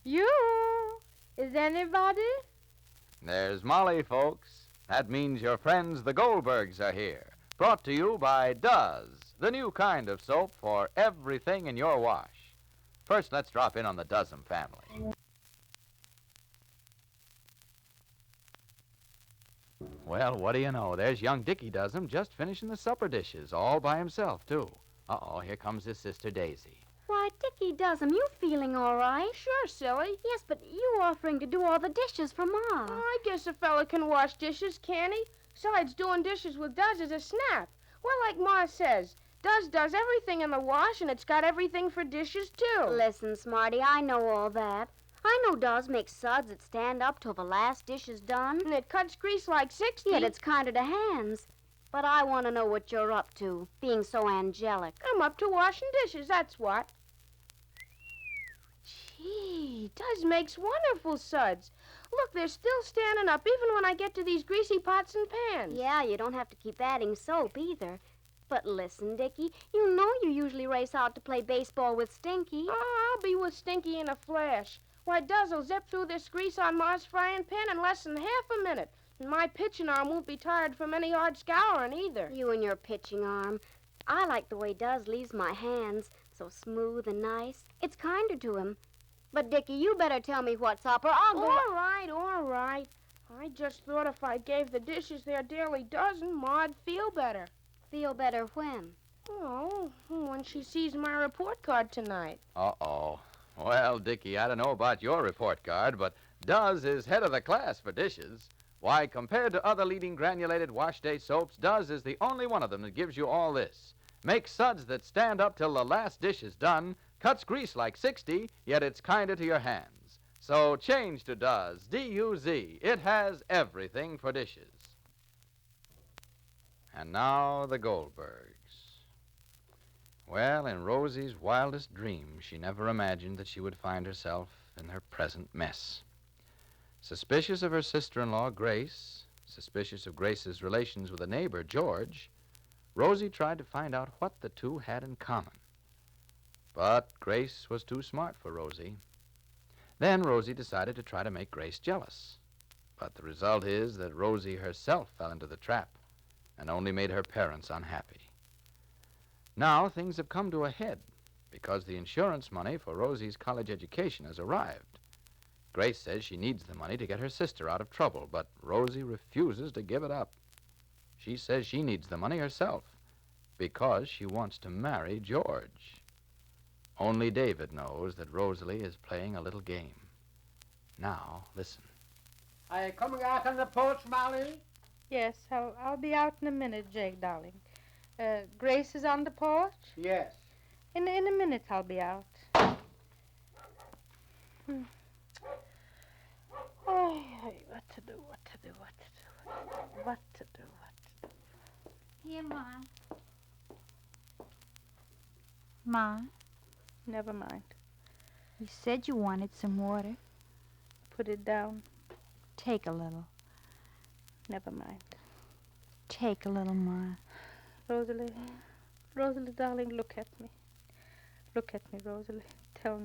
You? Is anybody? There's Molly, folks. That means your friends, the Goldbergs, are here. Brought to you by Does, the new kind of soap for everything in your wash. First, let's drop in on the Dozen family. Well, what do you know? There's young Dickie Dozen just finishing the supper dishes, all by himself, too. Uh-oh, here comes his sister Daisy. Why, Dickie Dozen, you feeling all right? Sure, silly. Yes, but you offering to do all the dishes for Ma. Oh, I guess a fella can wash dishes, can't he? Besides, doing dishes with Does is a snap. Well, like Ma says, does everything in the wash, and it's got everything for dishes, too. Listen, Smarty, I know all that. I know Does makes suds that stand up till the last dish is done. And it cuts grease like 60. Yet it's kinder to hands. But I want to know what you're up to, being so angelic. I'm up to washing dishes, that's what. Gee, Does makes wonderful suds. Look, they're still standing up even when I get to these greasy pots and pans. Yeah, you don't have to keep adding soap either. But listen, Dickie, you know you usually race out to play baseball with Stinky. Oh, I'll be with Stinky in a flash. Why, Does will zip through this grease on Ma's frying pan in less than half a minute. And my pitching arm won't be tired from any hard scouring either. You and your pitching arm. I like the way Does leaves my hands, so smooth and nice. It's kinder to him. But, Dickie, you better tell me what's up or I'll go... All right. I just thought if I gave the dishes their daily dozen, Ma'd feel better. Feel better when? Oh, when she sees my report card tonight. Uh-oh. Well, Dickie, I don't know about your report card, but Does is head of the class for dishes. Why, compared to other leading granulated wash day soaps, Does is the only one of them that gives you all this. Makes suds that stand up till the last dish is done, cuts grease like 60, yet it's kinder to your hands. So change to Does, D-U-Z. It has everything for dishes. And now the Goldbergs. Well, in Rosie's wildest dream, she never imagined that she would find herself in her present mess. Suspicious of her sister-in-law, Grace, suspicious of Grace's relations with a neighbor, George, Rosie tried to find out what the two had in common. But Grace was too smart for Rosie. Then Rosie decided to try to make Grace jealous. But the result is that Rosie herself fell into the trap and only made her parents unhappy. Now things have come to a head because the insurance money for Rosie's college education has arrived. Grace says she needs the money to get her sister out of trouble, but Rosie refuses to give it up. She says she needs the money herself because she wants to marry George. Only David knows that Rosalie is playing a little game. Now, listen. Are you coming out on the porch, Molly? Yes, I'll be out in a minute, Jake, darling. Grace is on the porch? Yes. In a minute I'll be out. Oh, what to do. Here, Ma. Ma, Never mind. you said you wanted some water. Put it down. Take a little. Never mind. Take a little, Ma. Rosalie, darling, look at me. Look at me, Rosalie. Tell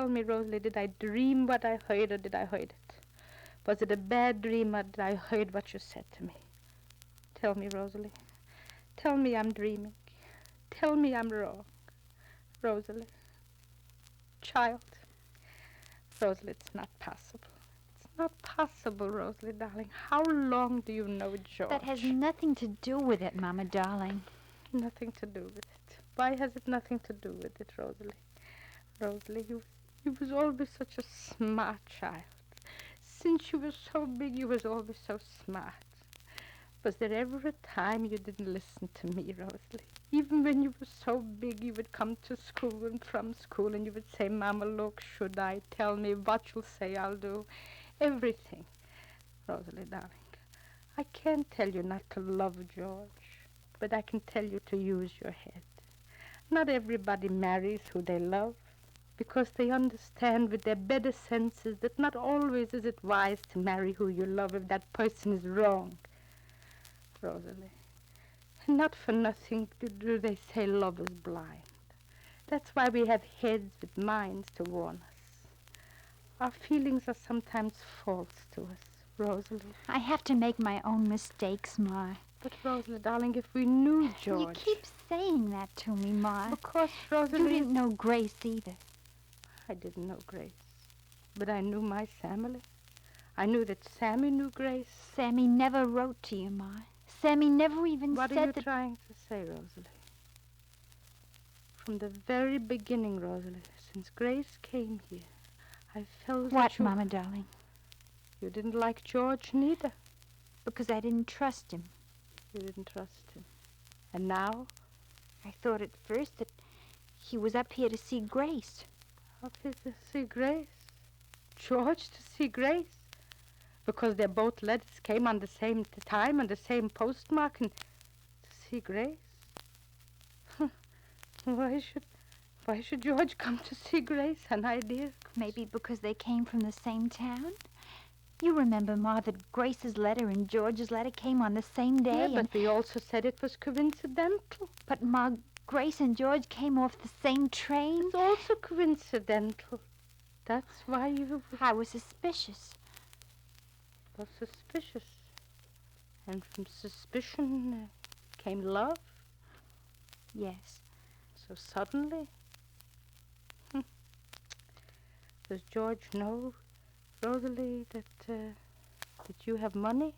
me, Rosalie, did I dream what I heard or did I heard it? Was it a bad dream or did I heard what you said to me? Tell me, Rosalie. Tell me I'm dreaming. Tell me I'm wrong. Rosalie. Child. Rosalie, it's not possible. It's not possible, Rosalie, darling. How long do you know George? That has nothing to do with it, Mama, darling. Nothing to do with it. Why has it nothing to do with it, Rosalie? Rosalie, you was always such a smart child. Since you were so big, you was always so smart. Was there ever a time you didn't listen to me, Rosalie? Even when you were so big, you would come to school and from school, and you would say, Mama, look, should I? Tell me what you'll say, I'll do. Everything. Rosalie, darling, I can't tell you not to love George, but I can tell you to use your head. Not everybody marries who they love, because they understand with their better senses that not always is it wise to marry who you love if that person is wrong. Rosalie, not for nothing do they say love is blind. That's why we have heads with minds to warn us. Our feelings are sometimes false to us, Rosalie. I have to make my own mistakes, Ma. But, Rosalie, darling, if we knew George... You keep saying that to me, Ma. Because, Rosalie... You didn't know Grace either. I didn't know Grace. But I knew my family. I knew that Sammy knew Grace. Sammy never wrote to you, Ma. Sammy never even What said are you that... trying to say, Rosalie? From the very beginning, Rosalie, since Grace came here, I felt What, that you... Mama, darling? You didn't like George, neither. Because I didn't trust him. You didn't trust him. And now? I thought at first that he was up here to see Grace. Up here to see Grace? George to see Grace? Because their both letters came on the same time and the same postmark and to see Grace? Why should George come to see Grace? An idea? Maybe because they came from the same town? You remember, Ma, that Grace's letter and George's letter came on the same day? Yeah, but we also said it was coincidental. But, Ma, Grace and George came off the same train? It's also coincidental. That's why you I was suspicious. were suspicious. And from suspicion came love. Yes. So suddenly? Does George know, Rosalie, that you have money?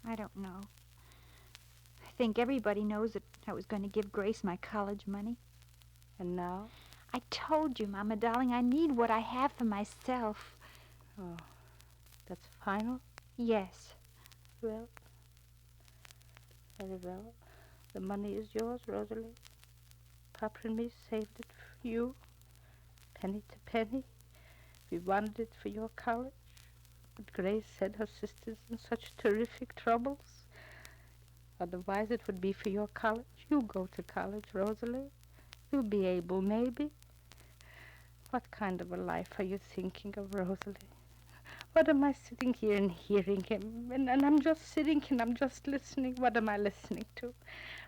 I don't know. I think everybody knows that I was going to give Grace my college money. And now? I told you, Mama, darling, I need what I have for myself. Oh, that's final? Yes. Well, very well. The money is yours, Rosalie. Papa and me saved it for you, penny to penny. We wanted it for your college. But Grace said her sister's in such terrific troubles. Otherwise it would be for your college. You go to college, Rosalie. You'll be able, maybe. What kind of a life are you thinking of, Rosalie? What am I sitting here and hearing him? And I'm just sitting and I'm just listening. What am I listening to?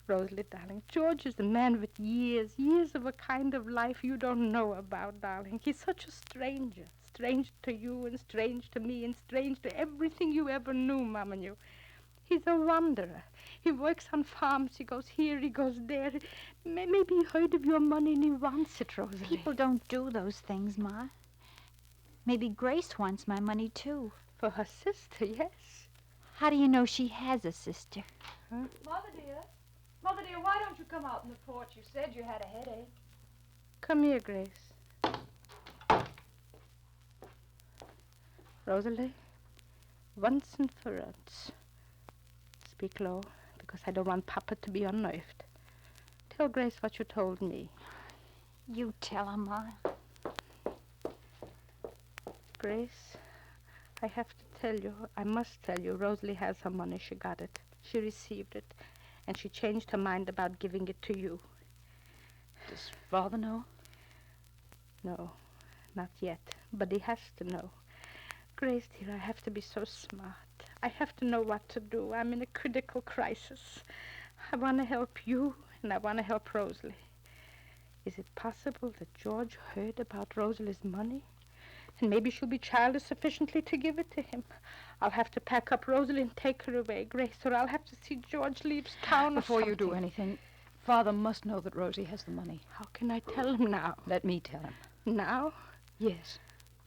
Rosalie, darling, George is a man with years of a kind of life you don't know about, darling. He's such a stranger. Strange to you and strange to me and strange to everything you ever knew, Mama knew. He's a wanderer. He works on farms. He goes here, he goes there. Maybe he heard of your money and he wants it, Rosalie. People don't do those things, Ma. Maybe Grace wants my money, too. For her sister, yes. How do you know she has a sister? Mother dear, why don't you come out on the porch? You said you had a headache. Come here, Grace. Rosalie, once and for once, speak low, because I don't want Papa to be unnerved. Tell Grace what you told me. You tell her, Ma. Grace, I have to tell you, I must tell you, Rosalie has her money. She got it. She received it. And she changed her mind about giving it to you. Does Father know? No, not yet. But he has to know. Grace, dear, I have to be so smart. I have to know what to do. I'm in a critical crisis. I want to help you, and I want to help Rosalie. Is it possible that George heard about Rosalie's money? And maybe she'll be childish sufficiently to give it to him. I'll have to pack up Rosalie and take her away, Grace, or I'll have to see George leaves town Before or you do something. anything, Father must know that Rosie has the money. How can I tell him now? Let me tell him. Now? Yes.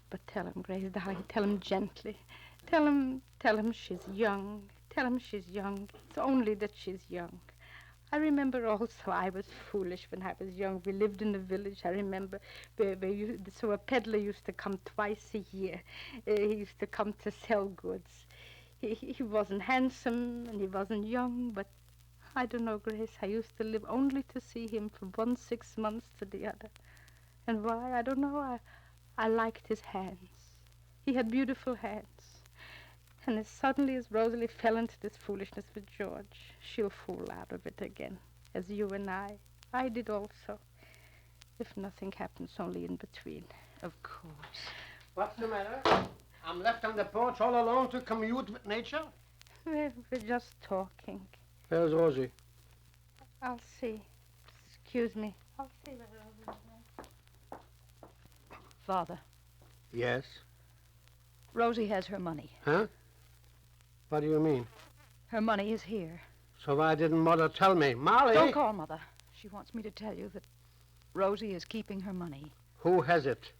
But tell him, Grace, darling, tell him gently. Tell him she's young. Tell him she's young. It's only that she's young. I remember also I was foolish when I was young. We lived in the village, I remember, so a peddler used to come twice a year. He used to come to sell goods. He wasn't handsome and he wasn't young, but I don't know, Grace. I used to live only to see him from 1 6 months to the other. And why? I don't know. I liked his hands. He had beautiful hands. And as suddenly as Rosalie fell into this foolishness with George, she'll fall out of it again, as you and I. I did also. If nothing happens only in between. Of course. What's the matter? I'm left on the porch all alone to commute with nature? We're just talking. Where's Rosie? I'll see. Excuse me. I'll see where Rosie is. Father, Yes? Rosie has her money. Huh? What do you mean? Her money is here. So why didn't Mother tell me? Molly! Don't call Mother. She wants me to tell you that Rosie is keeping her money. Who has it?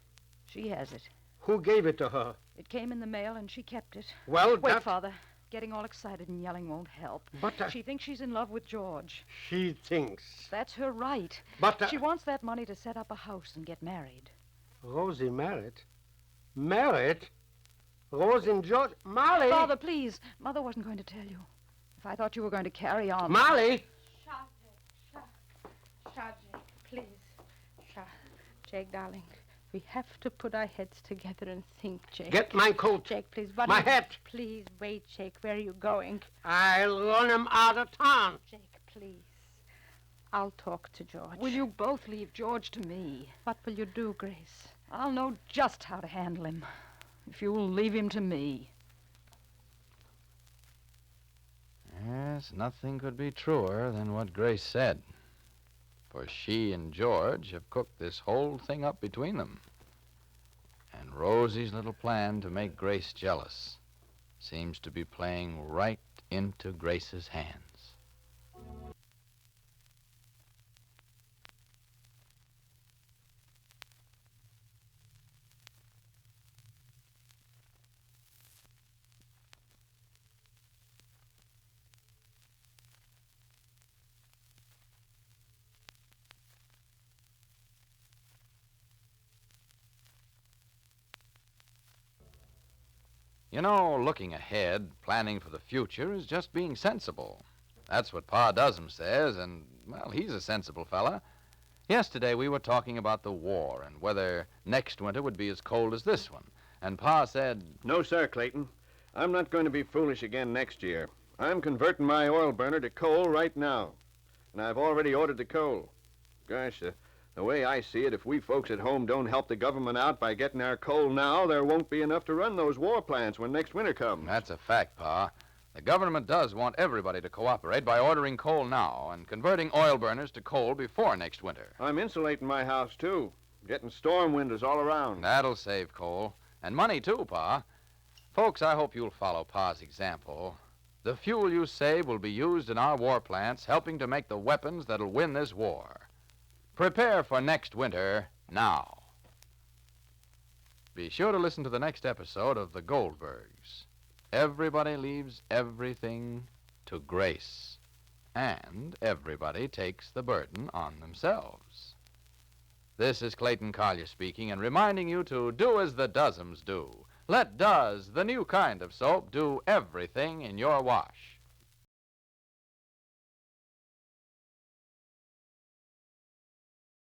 She has it. Who gave it to her? It came in the mail and she kept it. Well, Wait, that... Father. Getting all excited and yelling won't help. But She thinks she's in love with George. she thinks. That's her right. But She wants that money to set up a house and get married. Rosie married? Married? Rosie and George? Molly! Father, please. Mother wasn't going to tell you. If I thought you were going to carry on... Molly! Shah, Jake, please. Shah, Jake, darling. We have to put our heads together and think, Jake. Get my coat. Jake, please. What My hat. Please, wait, Jake. Where are you going? I'll run him out of town. Jake, please. I'll talk to George. Will you both leave George to me? What will you do, Grace? I'll know just how to handle him. If you'll leave him to me. Yes, nothing could be truer than what Grace said. For she and George have cooked this whole thing up between them. And Rosie's little plan to make Grace jealous seems to be playing right into Grace's hands. You know, looking ahead, planning for the future, is just being sensible. That's what Pa Doesem says, and, well, he's a sensible fella. Yesterday we were talking about the war and whether next winter would be as cold as this one. And Pa said... No, sir, Clayton. I'm not going to be foolish again next year. I'm converting my oil burner to coal right now. And I've already ordered the coal. Gosh, the way I see it, if we folks at home don't help the government out by getting our coal now, there won't be enough to run those war plants when next winter comes. That's a fact, Pa. The government does want everybody to cooperate by ordering coal now and converting oil burners to coal before next winter. I'm insulating my house, too. Getting storm windows all around. That'll save coal. And money, too, Pa. Folks, I hope you'll follow Pa's example. The fuel you save will be used in our war plants, helping to make the weapons that'll win this war. Prepare for next winter now. Be sure to listen to the next episode of the Goldbergs. Everybody leaves everything to Grace, and everybody takes the burden on themselves. This is Clayton Collier speaking and reminding you to do as the Dozems do. Let Does, the new kind of soap, do everything in your wash.